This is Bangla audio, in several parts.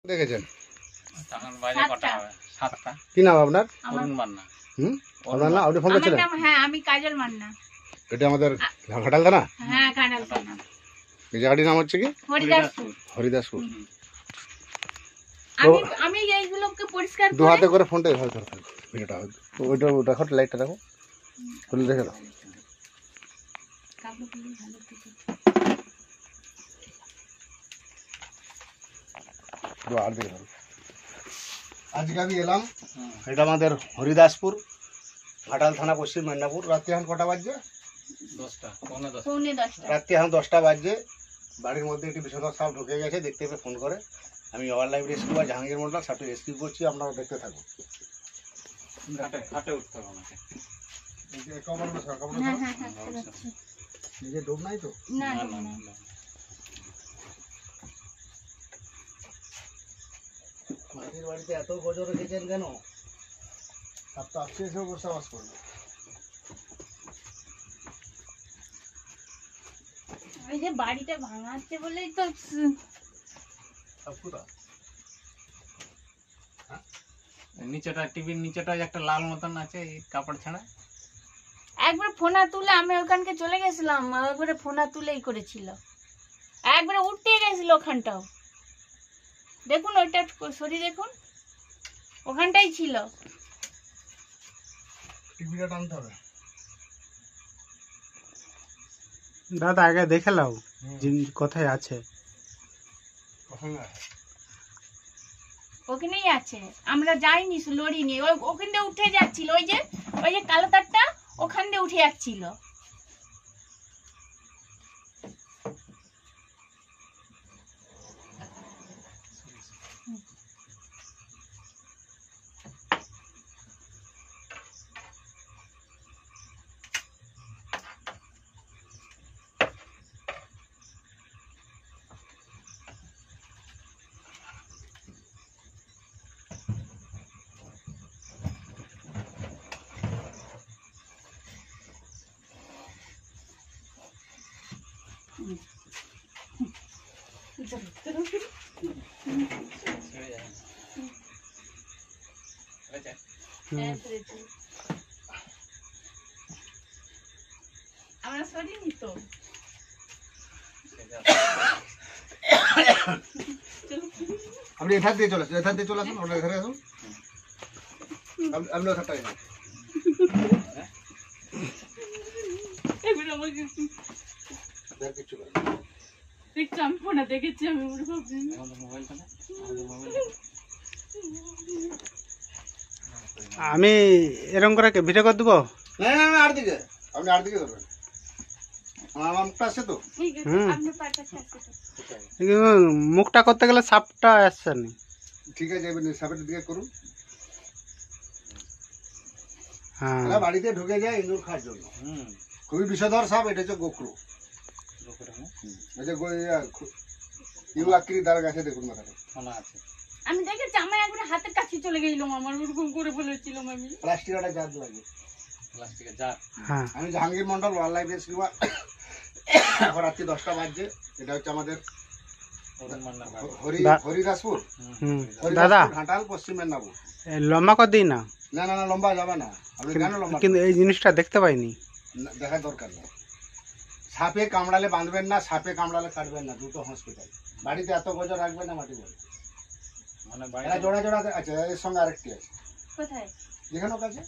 দেখেছেন? তখন বাজে কটা হবে? 7টা। কি নাম আপনার? অরুণ মান্না। আপনার নাম? আপনি ফোন করছিলেন? হ্যাঁ, আমি কাজল মান্না। এটা আমাদের ঘাটাল থানা। হ্যাঁ, কাজল মান্না। এই জায়গাটির নাম হচ্ছে কি? হরিদাসপুর। হরিদাসপুর। আমি এইগুলোকে পরিষ্কার দু হাতে করে ফোনটা এভাবে ধরো, ভিডিওটা ওইটা দেখো, লাইটটা দেখো, খুলে দেখে দাও। আর দেখে দাও। আজকে আমি এলাম, এটা আমাদের হরিদাসপুর, ঘাটাল থানা, পশ্চিম মেদিনীপুর। রাত্রি এখন কটা বাজছে? 10টা, পৌনে 10টা। পৌনে 10টা। রাত্রি এখন 10টা বাজছে। বাড়ির মধ্যে একটি বিষধর সাপ ঢুকে গেছে, দেখতে পেয়ে ফোন করে। আমি ওয়াইল্ড লাইফ রেস্কিউ বা জাহাঙ্গীর মন্ডল সাপটি রেস্কিউ করছি, আপনারা দেখতে থাকুন। হাটে উঠতে হবে আমাকে। নিজে ডোব নাই তো? না, না, না, না, না। না। মাটির বাড়িতে এত গজর রেখেছেন কেন? সাপ তো আসছে, এসে বসবাস করবে। ওই যে বাড়িটা ভাঙাচ্ছে বলেই তো সাপ কোথা? নিচেটা, টিভির নিচেটা একটা লাল মতন আছে, এই কাপড় ছাড়া। একবার ফোনা তুলে আমি ওখানকে চলে গেছিলাম, একবারে ফোনা তুলেই করেছিল, একবারে উঠতে গেছিল ওখানটাও। দেখুন ওইটা সরি, দেখুন ওখানটাই ছিল। টিভিটা টানতে হবে। দাদা আগে দেখে নাও কোথায় আছে। ওখানেই আছে, আমরা যাইনি, লড়িনি। ওখান দিয়ে উঠে যাচ্ছিল, ওই যে কালো তারটা ওখান দিয়ে উঠে যাচ্ছিল। আমরা সরিনি তো। আপনি এধার দিয়ে চলে আসুন, এধার দিয়ে চলে আসুন, ওটা এধারে আসুন। আপনি ওধারটা আসুন। দেখছি আমি ফোনে দেখেছি, আমি মোবাইলটা না, মোবাইল। আমি এরকম করে ভিডিও করে দেবো। না, আর দিকে আপনি আর দিকে ধরবেন। আমার মুখটা আসছে তো? ঠিক আছে, হুম। আপনার পাটা ছাড়ছে তো। মুখটা করতে গেলে সাপটা আসছে না। ঠিক আছে, এবার সাপের দিকে করুন। হ্যাঁ, এরা বাড়িতে ঢুকে যায় ইঁদুর খাওয়ার জন্য। খুবই বিষধর সাপ। এটা হচ্ছে গোকরু। এই যে ইউ আকৃতি দ্বারা গাছে, দেখুন মাথাটা শোনা আছে। আমি দেখেছি, আমার একবার হাতের কাছে চলে গেছিলাম, আমার ওরকম করে বলেছিলাম আমি। প্লাস্টিক একটা জাত লাগে। প্লাস্টিকের জার। হ্যাঁ। আমি Jahangir Mondal, wild life rescue. এখন রাত্রি 10টা বাজছে। এটা হচ্ছে আমাদের অরুণ মান্নার বাড়ি। হরিদাসপুর, দাদা ঘাটাল, পশ্চিম মেদিনীপুর। লম্বা করে দিই না, না, লম্বা যাবে না। আপনি কেন লম্বা? কিন্তু এই জিনিসটা দেখতে পাইনি। দেখার দরকার নেই। সাপে কামড়ালে বাঁধবেন না, সাপে কামড়ালে কাটবেন না, দুটো হসপিটাল। বাড়িতে এত গজর রাখবেন না, মাটি বলে। মানে এরা জোড়া জোড়া আছে, এর সঙ্গে আরেকটি আছে। কোথায়? যেখানে কাছে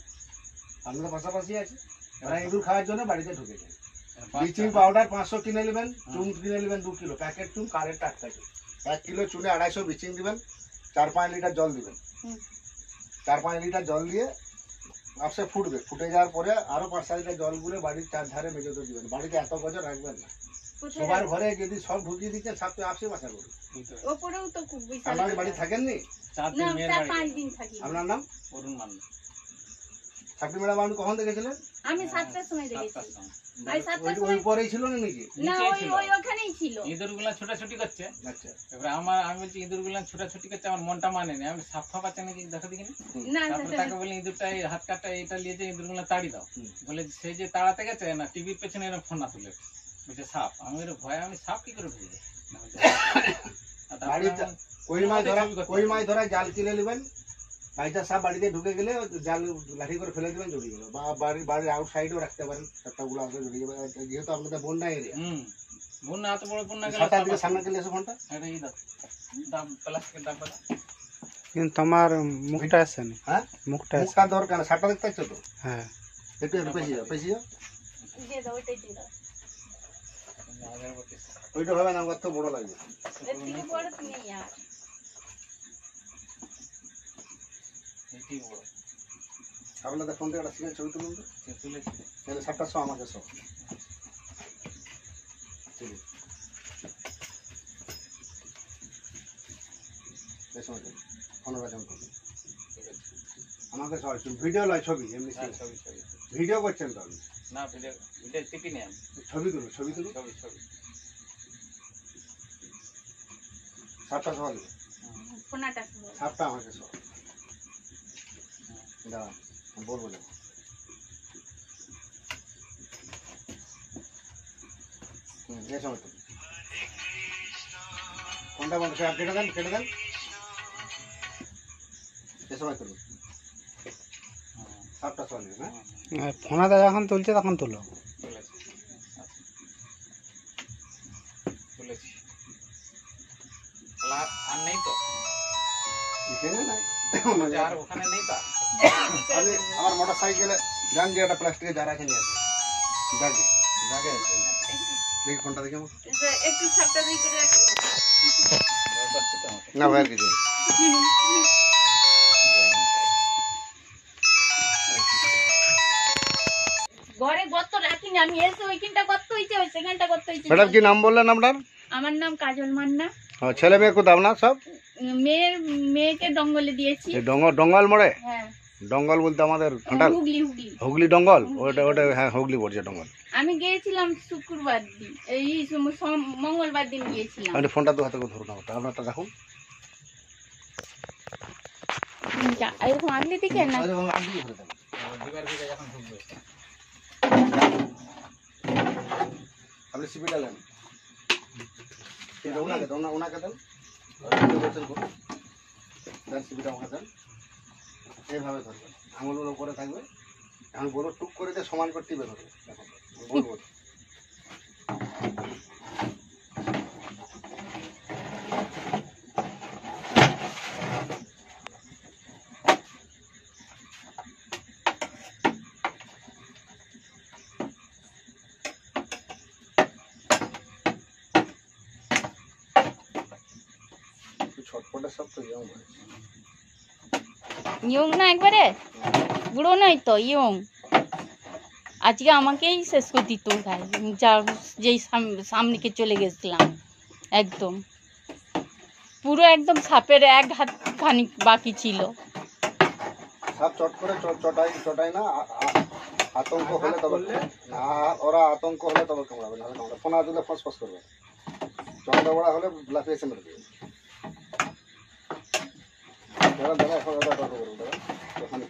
আপনাদের পাশাপাশি আছে। এরা ইঁদুর খাওয়ার জন্য বাড়িতে ঢুকে যায়। ব্লিচিং পাউডার 500 কিনে নেবেন, চুন কিনে নেবেন 2 কিলো, প্যাকেট চুন, কারের টাটকা চুন। 1 কিলো চুনে 250 ব্লিচিং দিবেন, 4-5 লিটার জল দিবেন। 4-5 লিটার জল দিয়ে আপসে ফুটবে। ফুটে যাওয়ার পরে আরো 5-7 লিটার জল গুলে বাড়ির 4 ধারে মেঝেতে দিবেন। বাড়িতে এত গজর রাখবেন না। সবার ঘরে যদি সব ঢুকিয়ে দিচ্ছেন, সাপ তো আপসে বাসা করবে। ওপরেও তো খুব বিশাল। আপনার বাড়ি থাকেননি? 4 না, দিন মেয়ের 4-5 বাড়ি। দিন থাকি। আপনার নাম? অরুণ মান্না। সাপটি ম্যাডাম আপনি কখন দেখেছিলেন? আমি 7টার সময় দেখেছি। 7টার সময়। আমি 7টার ওই সময় পরেই ছিল না নাকি? না, নিচেই ছিল। ওই ওখানেই ছিল। ইঁদুরগুলা ছোটাছুটি করছে। আচ্ছা, এবারে আমি বলছি ইঁদুরগুলা ছোটাছুটি করছে, আমার মনটা মানেনি। আমি সাপ ফাপ আছে নাকি দেখো দেখিনি। না, তারপরে তাকে বলি ইঁদুরটা এই হাত কাটটা এটা নিয়ে যে ইঁদুরগুলা তাড়ি দাও। বলে সেই যে তাড়াতে গেছে না, টিভির পেছনে এরকম ফোনা তুলে বলছে সাপ। আমি ভয়ে, আমি সাপ কি করে ঢুকবো? কই মাছ ধরা জাল কিনে নেবেন, মাছটা সব বাড়িতে ঢুকে গেলে জাল লাঠি করে ফেলে দেবেন, জড়িয়ে যাবে। বা বাড়ির আউট সাইডেও রাখতে পারেন, চারটাগুলো আসলে জড়িয়ে যাবে। যেহেতু আপনাদের বন্যা এরিয়া, বন্যা এত বড় বন্যা গেলে সাতটার দিকে সামনে চলে এসে ফোনটা এটা এই দাম প্লাস্টিকের দাম কত? কিন্তু তোমার মুখটা আছে না, হ্যাঁ মুখটা আছে। মুখটা দরকার না, সাতটা দেখতে পাচ্ছ তো, হ্যাঁ একটু পেছিয়ে যাও, পেছিয়ে যাও। দিয়ে দাও, ওইটাই দিয়ে দাও। ওইটা ভাবে আমার তো বড় লাগবে। এর থেকে বড় তো নেই আর। এটাই বড়। আপনাদের ফোন থেকে একটা সিঙ্গেল ছবি তুলুন তো, তুলেছি। তাহলে 7টা আমাকে সব ঠিক আছে। আমাকে ভিডিও লয়, ছবি এমনি ছবি ছবি ভিডিও করছেন তো আপনি, না ভিডিও ভিডিও টিপি নি আমি, ছবি তুলো, ছবি তুলো। ছবি ছবি 7টা সকালে, ফোনাটা শুনো। 7টা আমাকে সব দাঁড়ান, আমি বলবো না। এই সময় তো কোনটা বন্ধ, সে কেটে দেন, কেটে দেন। এই সময় তুলুন, 7টা সকালে। হ্যাঁ ফোনাতে যখন তুলছে তখন তুলো। তুলেছি তুলেছি। আর নেই তো, এখানে নাই, আর ওখানে নেই তো। আমি আমার মোটর সাইকেলে যান যে একটা প্লাস্টিকের জার আছে, নিয়ে আসি জাগে জাগে। দেখি ফোনটা দেখি আমার, একটু সাপটা দিয়ে করে রাখো। না ভাইয়ের কিছু ঘরে গর্ত রাখিনি আমি, এসে ওইখানটা গর্ত হয়েছে, ওই সেখানটা গর্ত হয়েছে। ম্যাডাম কি নাম বললেন আপনার? আমার নাম কাজল মান্না। ছেলে মেয়ে কোথাও আপনার সব? মেয়েকে ডঙ্গলে দিয়েছি। ডঙ্গল মোড়ে? হ্যাঁ ডঙ্গল বলতে আমাদের ঘাটাল, হুগলি হুগলি হুগলি ডঙ্গল, ওটা ওটা হ্যাঁ হুগলি পড়ছে ডঙ্গল। আমি গিয়েছিলাম শুক্রবার দিন, এই মঙ্গলবার দিন গিয়েছিলাম। আপনি ফোনটা তো হাতে করে ধরুন, আপনারটা রাখুন। এরকম আগলি দিকে না, দিবার দিকে যখন ঢুকবে আপনি সিপিটা নেন, ওনাকে দেন, ওনাকে দেন, সিপিটা ওখানে দেন। এইভাবে ধরবেন, আঙুলের উপরে থাকবে। আমি বলবো টুক করে দিয়ে সমান করে টিপে ধরবে, বলবো ছটপটে সব তো ইয়ং হয়েছে। ইয়ং না একবারে বুড়ো নয় তো, ইয়ং। আজকে আমাকেই শেষ করে দিত গায়ে, যা যেই সামনেকে চলে গেছিলাম, একদম পুরো একদম সাপের এক হাত খানিক বাকি ছিল। সব চট করে চটাই না, আতঙ্ক হলে তবে না, ওরা আতঙ্ক হলে তবে কামড়াবে, না হলে ফোনা দিলে ফসফস করবে। চন্দ্র বড়া হলে লাফিয়ে এসে মেরে দেবে। দাদা দাদা এখন দাদা দাদা করুন দাদা, তখন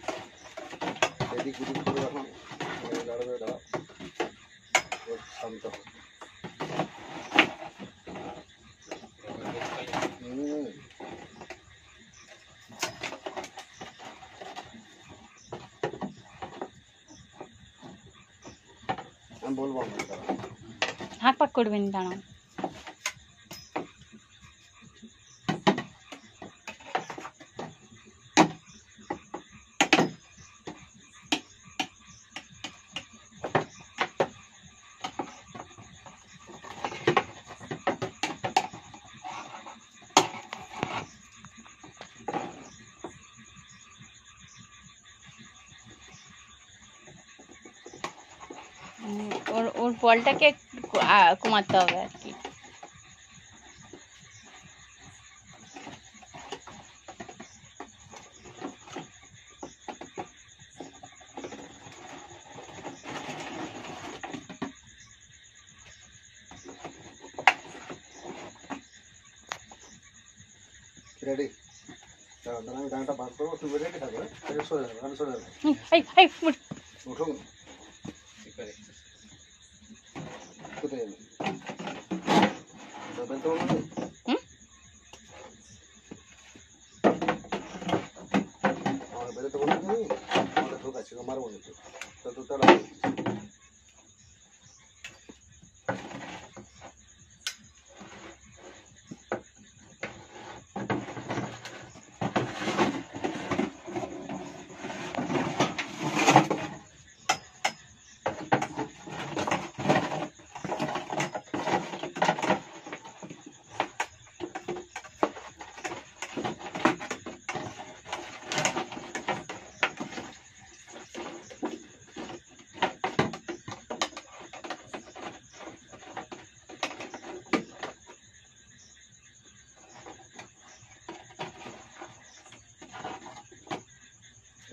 এদিক ওদিক করে এখন দাঁড়াবে, দাদা শান্ত। আমি বলবো আপনাকে, দাদা হাঁক পাক করবেন, দাঁড়ান। ওর বলটাকে কমাতে হবে আর কি। রেডি? দাঁড়ান, আমি গানটা বার করবো, তুমি রেডি থাকো। সরে যাবে, আমি সরে যাবো, উঠুন। কোথায় যাবে? যাবেন তো মনে নেই? মারবো না তো দুটো রাখবো।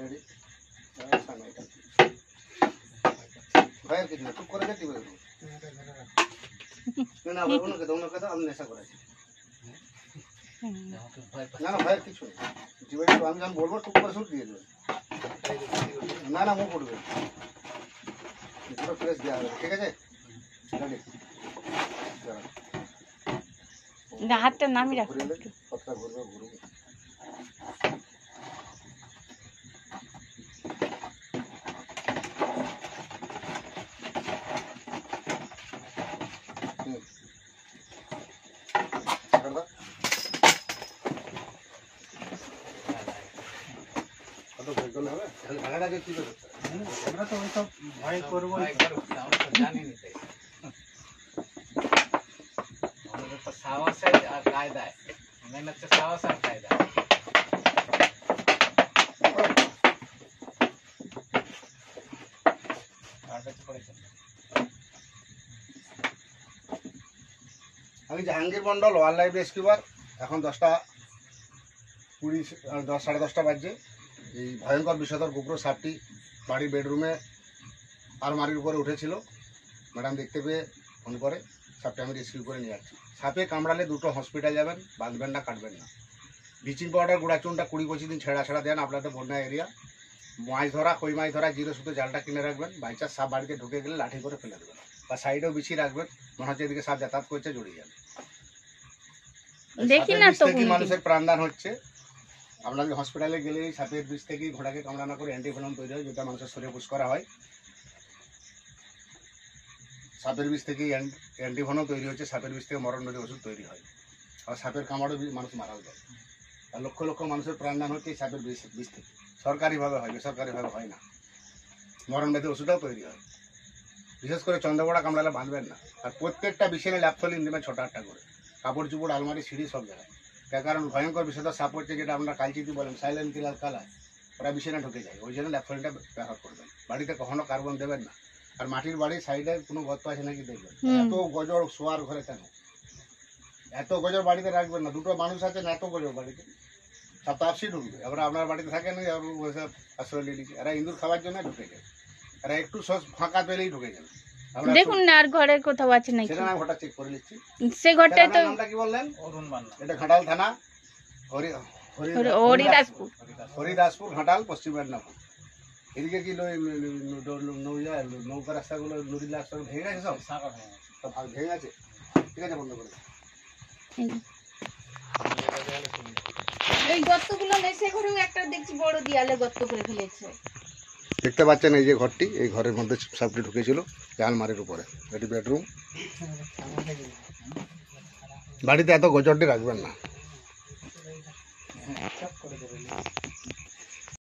Ready? ভাইয়ের কিছু না, চুপ করে গেছি বলে না অন্যকে তো আমি নেশা করেছি। না না ভাইয়ের কিছু নেই, জীবনে আমি যখন বলবো টুক করে শুট দিয়ে দেবেন। না না মুখ উঠবে পুরো ফ্রেশ দেওয়া হবে, ঠিক আছে? হাতটা নামি রাখো। পথটা ঘুরবে ঘুরবে। আমরা তো ওইসব ভয় করবো না। জানিনি তাই আমাদের তো সাহস আর কায়দায় মেন হচ্ছে সাহস আর কায়দা। আমি Jahangir Mondal, wild life rescuer. এখন 10:20 10:30 বাজছে। এই ভয়ঙ্কর বিষধর কুকুর সাপটি বাড়ির বেডরুমে আলমারির উপরে উঠেছিল। ম্যাডাম দেখতে পেয়ে ফোন করে, সাপটা আমি রেস্কিউ করে নিয়ে যাচ্ছি। সাপে কামড়ালে দুটো হসপিটাল যাবেন, বাঁধবেন না, কাটবেন না। ব্লিচিং পাউডার গুঁড়া চুনটা 20-25 দিন ছেড়া দেন। আপনাদের বন্যা এরিয়া মাছ ধরা, কই মাছ ধরা, জিরো সুতো জালটা কিনে রাখবেন। বাই চান্স সাপ বাড়িতে ঢুকে গেলে লাঠি করে ফেলে দেবেন, বা সাইডেও বিছিয়ে রাখবেন। মনে হচ্ছে এদিকে সাপ যাতায়াত করছে, জড়িয়ে যাবে। দেখি না তো কোনদিন। মানুষের প্রাণদান হচ্ছে। আপনাদের হসপিটালে গেলে সাপের বিষ থেকে ঘোড়াকে কামড়ানো করে অ্যান্টিভেনম তৈরি হয়, যেটা মানুষের শরীরে পুশ করা হয়। সাপের বিষ থেকে অ্যান্টিভেনম তৈরি হচ্ছে, সাপের বিষ থেকে মরণ নদী ওষুধ তৈরি হয়। আর সাপের কামড়ে মানুষ মারাও যায়। আর লক্ষ লক্ষ মানুষের প্রাণদান হচ্ছে এই সাপের বিষ থেকে। সরকারিভাবে হয়, বেসরকারিভাবে হয় না। মরণ ব্যাধি ওষুধটাও তৈরি হয়। বিশেষ করে চন্দ্রবড়া কামড়ালে বাঁধবেন না। আর প্রত্যেকটা বিছানে ল্যাপথলিন দেবেন 6-8টা করে, কাপড় চুপড়, আলমারি, সিঁড়ি সব জায়গায়। তার কারণ ভয়ঙ্কর বিষধর সাপ হচ্ছে, যেটা আমরা কালচিতি বলেন, সাইলেন্ট কিলার কালার, ওরা বিছানে ঢুকে যায়। ওই জন্য ল্যাপথলিনটা ব্যবহার করবেন। বাড়িতে কখনো কার্বন দেবেন না। আর মাটির বাড়ির সাইডে কোনো গর্ত আছে নাকি দেখবেন। এত গজর শোয়ার ঘরে কেন, এত গজর বাড়িতে রাখবেন না। দুটো মানুষ আছেন, এত গজর বাড়িতে, সব তো আপসি ঢুকবে। এবার আপনার বাড়িতে থাকেন, আশ্রয় নিয়ে নিচ্ছে। এরা ইঁদুর খাওয়ার জন্য ঢুকে যায়। এরা একটু ফাঁকা পেলেই ঢুকে যাবে। দেখুন না আর ঘরে কোথাও আছে নাকি। সেটা আমি ঘরটা চেক করে নিচ্ছি। সে ঘরটাই তো। নামটা কি বললেন? অরুণ মান্না। এটা ঘাটাল থানা, হরিদাসপুর। হরিদাসপুর, ঘাটাল, পশ্চিম মেদিনীপুর। এদিকে কি নৌকা রাস্তাগুলো, নদীর রাস্তাগুলো ভেঙে গেছে, সব সব ভেঙে গেছে। ঠিক আছে, বন্ধ করে। এই গর্তগুলো মেসে ঘরেও একটা দেখছি বড় দেয়ালে গর্ত করে ফেলেছে। দেখতে পাচ্ছেন এই যে ঘরটি, এই ঘরের মধ্যে সাপটি ঢুকেছিল, আলমারির উপরে। এটি বেডরুম। বাড়িতে এত গজরটি রাখবেন না।